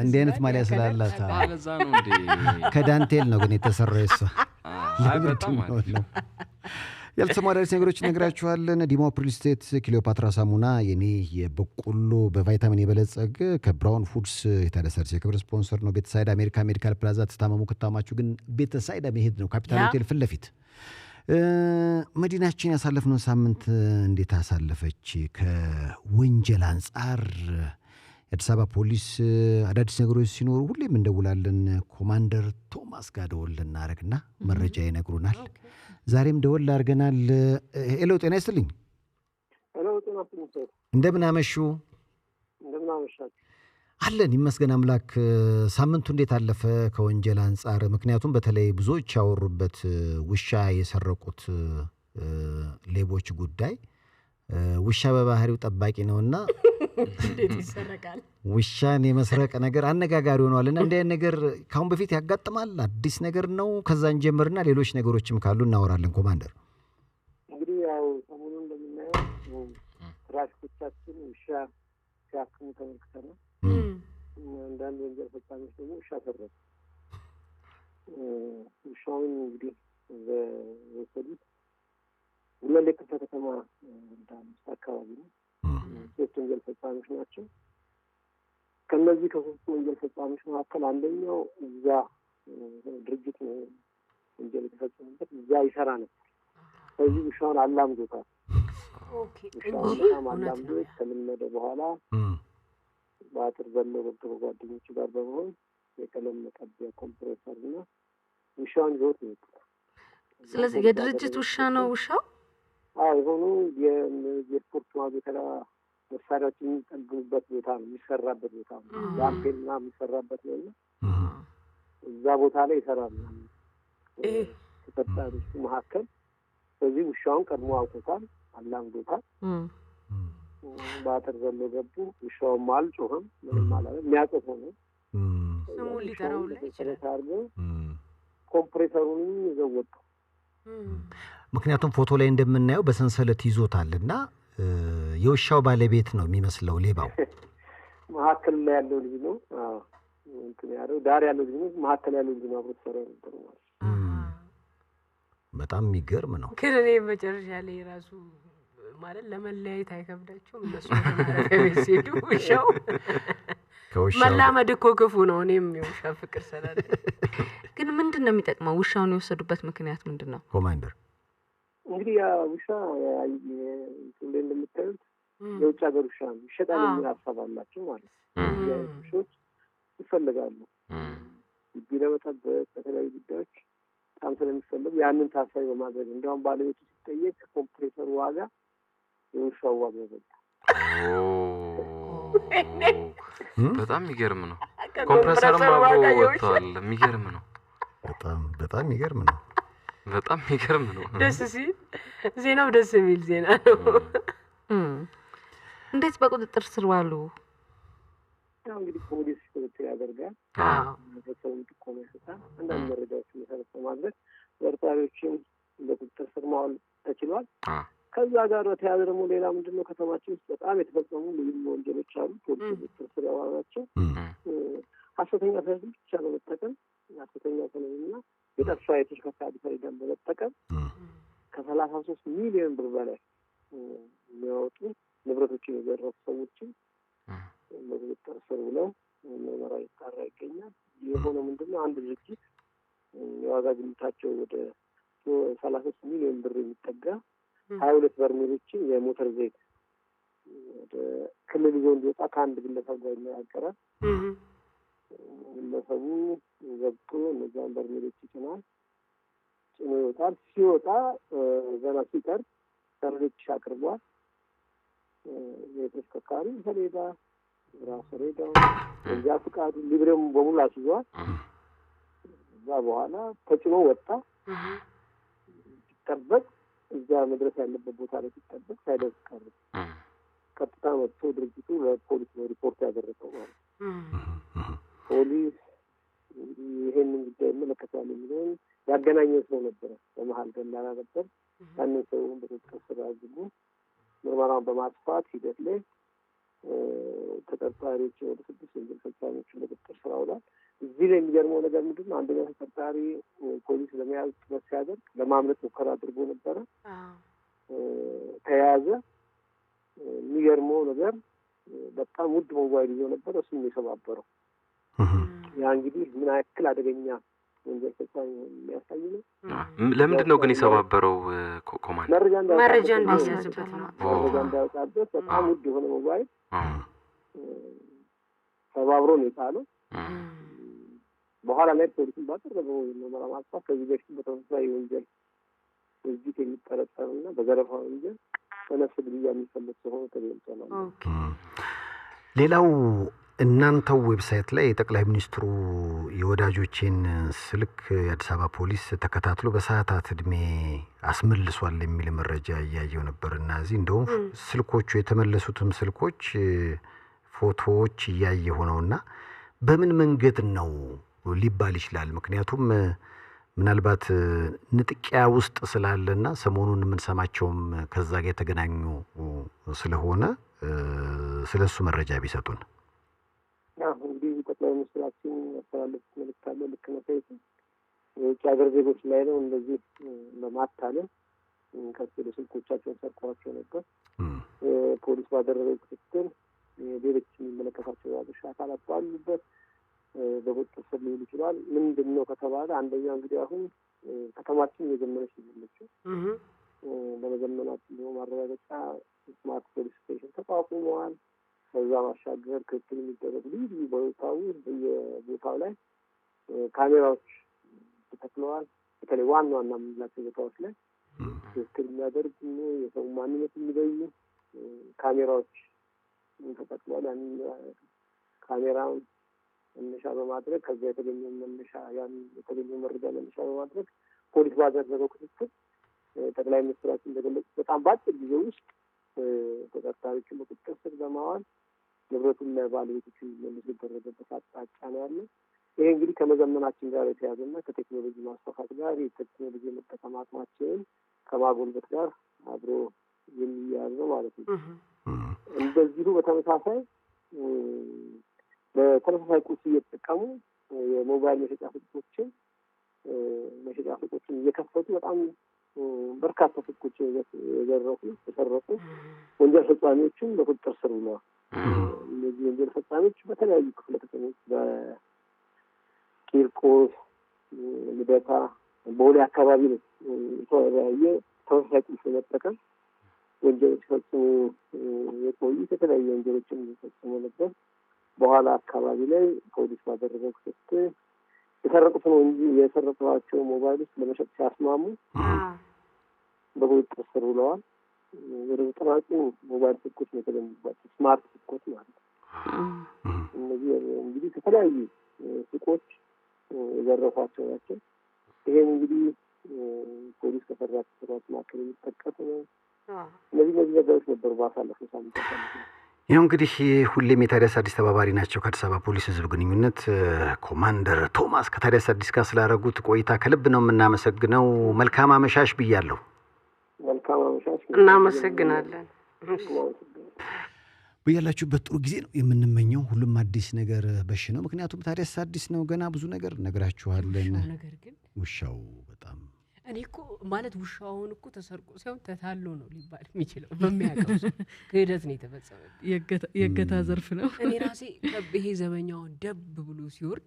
እንዲህ አይነት ማሊያ ስላላት ለዛ ነው እንዴ? ከዳንቴል ነው ግን የተሰራው እሱ። አይ በጣም አሪፍ ነው። ያልተሰሙ አዳዲስ ነገሮች ነግራችኋለን። ዲሞ ፕሪል ስቴት ክሊዮፓትራ ሳሙና የኔ የበቆሎ በቫይታሚን የበለጸገ ከብራውን ፉድስ የታደሰርች የክብር ስፖንሰር ነው። ቤተሳይድ አሜሪካ ሜዲካል ፕላዛ ተታመሙ ከታማችሁ ግን ቤተሳይድ መሄድ ነው። ካፒታል ሆቴል ፊት ለፊት። መዲናችን ያሳለፍነው ሳምንት እንዴት አሳለፈች? ከወንጀል አንጻር የአዲስ አበባ ፖሊስ አዳዲስ ነገሮች ሲኖሩ ሁሌም እንደውላለን። ኮማንደር ቶማስ ጋር ደወል እናደርግና መረጃ ይነግሩናል። ዛሬም ደወል አድርገናል። ሄሎ ጤና ይስጥልኝ። ሄሎ ጤና ይስጥልኝ። እንደምን አመሹ? እንደምን አመሻችሁ? አለን ይመስገን አምላክ። ሳምንቱ እንዴት አለፈ ከወንጀል አንጻር? ምክንያቱም በተለይ ብዙዎች ያወሩበት ውሻ የሰረቁት ሌቦች ጉዳይ ውሻ በባህሪው ጠባቂ ነውና እንዴት ይሰረቃል? ውሻን የመስረቅ ነገር አነጋጋሪ ሆኗልና እንደ አይነት ነገር ካሁን በፊት ያጋጥማል? አዲስ ነገር ነው? ከዛን ጀምርና ሌሎች ነገሮችም ካሉ እናወራለን። ኮማንደር እንግዲህ ያው ሰሞኑን እንደምናየው ትራፊኮቻችን ውሻ ሲያክሙ ተመልክተናል። አንዳንድ ወንጀል ፈጻሚዎች ደግሞ ውሻ ሰረቁ። ውሻውን እንግዲህ በወሰዱት ሁለሌ ክፍለ ከተማ እንዳምስት አካባቢ ነው። ሶስት ወንጀል ፈጻሚዎች ናቸው። ከነዚህ ከሶስቱ ወንጀል ፈጻሚዎች መካከል አንደኛው እዛ ድርጅት ነው ወንጀል የተፈጸመበት እዛ ይሰራ ነበር። ስለዚህ ውሻውን አላምዶታል። ውሻውን አላምዶት ከለመደ በኋላ በአጥር ዘሎ ገብቶ ከጓደኞቹ ጋር በመሆን የቀለም መቀቢያ ኮምፕሬሰርና ውሻውን ይዞት ነው። ስለዚህ የድርጅት ውሻ ነው ውሻው? የሆኑ የስፖርት ማዘውተሪያ መሳሪያዎች የሚጠግኑበት ቦታ ነው፣ የሚሰራበት ቦታ ነው። ዳምፔልና የሚሰራበት ነው እና እዛ ቦታ ላይ ይሰራል ተፈጣሪዎቹ መካከል። ስለዚህ ውሻውን ቀድሞ አውቆታል፣ አላምዶታል። በአጥር ዘሎ ገቡ። ውሻውም አልጮኸም፣ ምንም አላለም። የሚያውቀው ሆነ ስሙን ሊጠራው ላይ ይችላል። ኮምፕሬሰሩንም ይዘው ወጡ። ምክንያቱም ፎቶ ላይ እንደምናየው በሰንሰለት ይዞታልና የውሻው ባለቤት ነው የሚመስለው ሌባው። መሀከል ላይ ያለው ልጅ ነው። እንትን ያለው ዳር ያለው ልጅ ነው። መሀከል ያለው ልጅ ነው። አብሮት ሰራ ነበር ማለት። በጣም የሚገርም ነው። ግን እኔ መጨረሻ ላይ ራሱ ማለት ለመለያየት አይከብዳቸውም እነሱ ከቤት ሲሄዱ ውሻው መላመድ እኮ ክፉ ነው። እኔም የውሻ ፍቅር ስላለ ግን ምንድን ነው የሚጠቅመው? ውሻውን የወሰዱበት ምክንያት ምንድን ነው? ኮማንደር እንግዲህ ያ ውሻ እንደምታዩት የውጭ ሀገር ውሻ ነው። ይሸጣል የሚል ሀሳብ አላቸው ማለት ነው። ውሾች ይፈልጋሉ ግቢ ለመጠበቅ በተለያዩ ጉዳዮች በጣም ስለሚፈልጉ ያንን ታሳቢ በማድረግ እንዲያውም ባለቤቱ ሲጠየቅ ኮምፕሬሰሩ ዋጋ የውሻው ዋጋ ይበልጣል። በጣም የሚገርም ነው። ኮምፕሬሰርም አብሮ ወጥቷል። የሚገርም ነው። በጣም የሚገርም ነው። በጣም የሚገርም ነው። ደስ ሲል ዜናው ደስ የሚል ዜና ነው። እንዴት በቁጥጥር ስር ዋሉ? ያው እንግዲህ ፖሊስ ቁጥጥር ያደርጋል። ሰውን ጥቆማ ይሰጣል። አንዳንድ መረጃዎችን መሰረት በማድረግ ተጠርጣሪዎችን በቁጥጥር ስር ማዋል ተችሏል። ከዛ ጋር በተያያዘ ደግሞ ሌላ ምንድነው ከተማችን ውስጥ በጣም የተፈጸሙ ልዩ ወንጀሎች አሉ። ፖሊስ ቁጥጥር ስር ያዋላቸው ሐሰተኛ ሰነድ ብቻ በመጠቀም ሐሰተኛ ሰነድና የጠፋ የተሽከርካሪ ሰሌዳን በመጠቀም ከ33 ሚሊዮን ብር በላይ የሚያወጡ ንብረቶችን የዘረፉ ሰዎችን በቁጥጥር ስር ውለው ምርመራ እየተጣራ ይገኛል። የሆነው ምንድነው አንድ ድርጅት የዋጋ ግምታቸው ወደ 33 ሚሊዮን ብር የሚጠጋ 22 በርሜሎችን የሞተር ዘይት ወደ ክልል ይዞ እንዲወጣ ከአንድ ግለሰብ ጋር ይነጋገራል። ግለሰቡ ገብቶ እነዚያን በርሜሎች ይጭናል። ጭኖ ይወጣል። ሲወጣ ገና ሲቀር ሰነዶች አቅርቧል። የተሽከርካሪ ሰሌዳ፣ ራስ ሰሌዳው፣ እንጃ ፍቃዱ፣ ሊብሬም በሙሉ አስይዟል። እዛ በኋላ ተጭኖ ወጣ። ሲጠበቅ እዛ መድረስ ያለበት ቦታ ላይ ሲጠበቅ ሳይደርስ ቀረ። ቀጥታ መጥቶ ድርጅቱ ለፖሊስ ነው ሪፖርት ያደረገው ማለት ነው። ፖሊስ ይሄንን ጉዳይ ይመለከታል የሚለውን ያገናኘው ሰው ነበረ። በመሀል ደላላ ነበር። ያንን ሰው በቁጥጥር ስር አድርጎ ምርመራውን በማስፋት ሂደት ላይ ተጠርጣሪዎች ወደ 6 ወንጀል ፈጻሚዎችን በቁጥጥር ስር አውሏል። እዚህ ላይ የሚገርመው ነገር ምንድን ነው? አንደኛ ተጠርጣሪ ፖሊስ ለመያዝ ጥረት ሲያደርግ ለማምለጥ ሙከራ አድርጎ ነበረ። ተያዘ። የሚገርመው ነገር በጣም ውድ ሞባይል ይዞ ነበር። እሱም የሰባበረው ያ እንግዲህ ምን ያክል አደገኛ ወንጀል ፈጻሚ የሚያሳይ ነው። ለምንድን ነው ግን የሰባበረው? ኮማንድ መረጃ እንዳይያዝበት ነው። መረጃ እንዳይወጣበት በጣም ውድ የሆነ ሞባይል ሰባብሮ ነው የጣለው። በኋላ ላይ ፖሊስን ባደረገው ምርመራ ማጣራት ከዚህ በፊት በተመሳሳይ ወንጀል እዚህ የሚጠረጠርና በዘረፋ ወንጀል በነፍስ ግድያ የሚፈለግ ሰው ተገልጿል። ሌላው እናንተው ዌብሳይት ላይ ጠቅላይ ሚኒስትሩ የወዳጆቼን ስልክ የአዲስ አበባ ፖሊስ ተከታትሎ በሰዓታት እድሜ አስመልሷል የሚል መረጃ እያየው ነበርና እዚህ እንደውም ስልኮቹ የተመለሱትም ስልኮች ፎቶዎች እያየሁ ነውና በምን መንገድ ነው ሊባል ይችላል? ምክንያቱም ምናልባት ንጥቂያ ውስጥ ስላለና ሰሞኑን የምንሰማቸውም ከዛ ጋር የተገናኙ ስለሆነ ስለሱ መረጃ ቢሰጡን። እንግዲህ ጠቅላይ ሚኒስትራችን ያስተላለፉት መልዕክት አለ። ልክ ነው። የውጭ ሀገር ዜጎች ላይ ነው እንደዚህ ለማታለል ከስለ ስልኮቻቸውን ሰርቀዋቸው ነበር። ፖሊስ ባደረገው ክትትል ሌሎች የሚመለከታቸው ባለድርሻ አካላት ባሉበት በቁጥጥር ስር ሊውል ይችላል። ምንድን ነው ከተባለ አንደኛው እንግዲህ አሁን ከተማችን እየዘመነች ነው። ለመዘመናችን ደግሞ ማረጋገጫ ስማርት ፖሊስ ስቴሽን ተቋቁመዋል። ከዛ ማሻገር ክትትል የሚደረግ ልዩ በየቦታው ላይ ካሜራዎች ተተክለዋል። በተለይ ዋና ዋና የምንላቸው ቦታዎች ላይ ክትትል የሚያደርግ የሰው ማንነት የሚለዩ ካሜራዎች ተተክለዋል። ያንን ካሜራውን መነሻ በማድረግ ከዛ የተገኘው መረጃ መነሻ በማድረግ ፖሊስ ባደረገው ክትትል ጠቅላይ ሚኒስትራችን እንደገለጹት በጣም በአጭር ጊዜ ውስጥ ተጠርጣሪዎችን በቁጥጥር ስር በማዋል ንብረቱን ለባለቤቶቹ መልሶ የተደረገበት አቅጣጫ ነው ያለው። ይሄ እንግዲህ ከመዘመናችን ጋር የተያዘና ከቴክኖሎጂ ማስፋፋት ጋር የቴክኖሎጂ መጠቀም አቅማችንን ከማጎልበት ጋር አብሮ የሚያያዝ ነው ማለት ነው። እንደዚሁ በተመሳሳይ በተመሳሳይ ቁስ እየተጠቀሙ የሞባይል መሸጫ ሱቆችን እየከፈቱ በጣም በርካታ ስልኮችን የሰረቁ ወንጀል ፈጻሚዎችን በቁጥጥር ስር ውለዋል። እነዚህ ወንጀል ፈጻሚዎች በተለያዩ ክፍለ ከተሞች በቂርቆስ፣ ልደታ፣ ቦሌ አካባቢ ነው የተለያየ ተመሳሳይ ቁስ በመጠቀም ወንጀሎች ሲፈጽሙ የቆዩት። የተለያዩ ወንጀሎችን ሲፈጽሙ ነበር። በኋላ አካባቢ ላይ ፖሊስ ባደረገው ክትትል የሰረቁትን ሞባይሎች ለመሸጥ ሲያስማሙ በቁጥጥር ስር ውለዋል። ወደ 90 ሞባይል ስልኮች ነው የተገኙባቸው፣ ስማርት ስልኮች ማለት ነው። እነዚህ እንግዲህ ከተለያዩ ሱቆች የዘረፏቸው ናቸው። ይሄን እንግዲህ ፖሊስ ከሰራቸው ስራዎች መካከል የሚጠቀስ ነው። እነዚህ ነገሮች ነበሩ ባሳለፈው ሳምንት። ይኸው እንግዲህ ሁሌም የታዲያስ አዲስ ተባባሪ ናቸው ከአዲስ አበባ ፖሊስ ህዝብ ግንኙነት ኮማንደር ቶማስ ከታዲያስ አዲስ ጋር ስላደረጉት ቆይታ ከልብ ነው የምናመሰግነው። መልካም አመሻሽ ብያለሁ። መልካም አመሻሽ። እናመሰግናለን። በያላችሁበት ጥሩ ጊዜ ነው የምንመኘው። ሁሉም አዲስ ነገር በሽ ነው። ምክንያቱም ታዲያስ አዲስ ነው። ገና ብዙ ነገር ነግራችኋለን። ነገር ግን ውሻው በጣም እኔ እኮ ማለት ውሻውን እኮ ተሰርቆ ሳይሆን ተታሎ ነው ሊባል የሚችለው። በሚያውቀው ክህደት ነው የተፈጸመው። የገታ ዘርፍ ነው። እኔ ራሴ ይሄ ዘበኛውን ደብ ብሎ ሲወርድ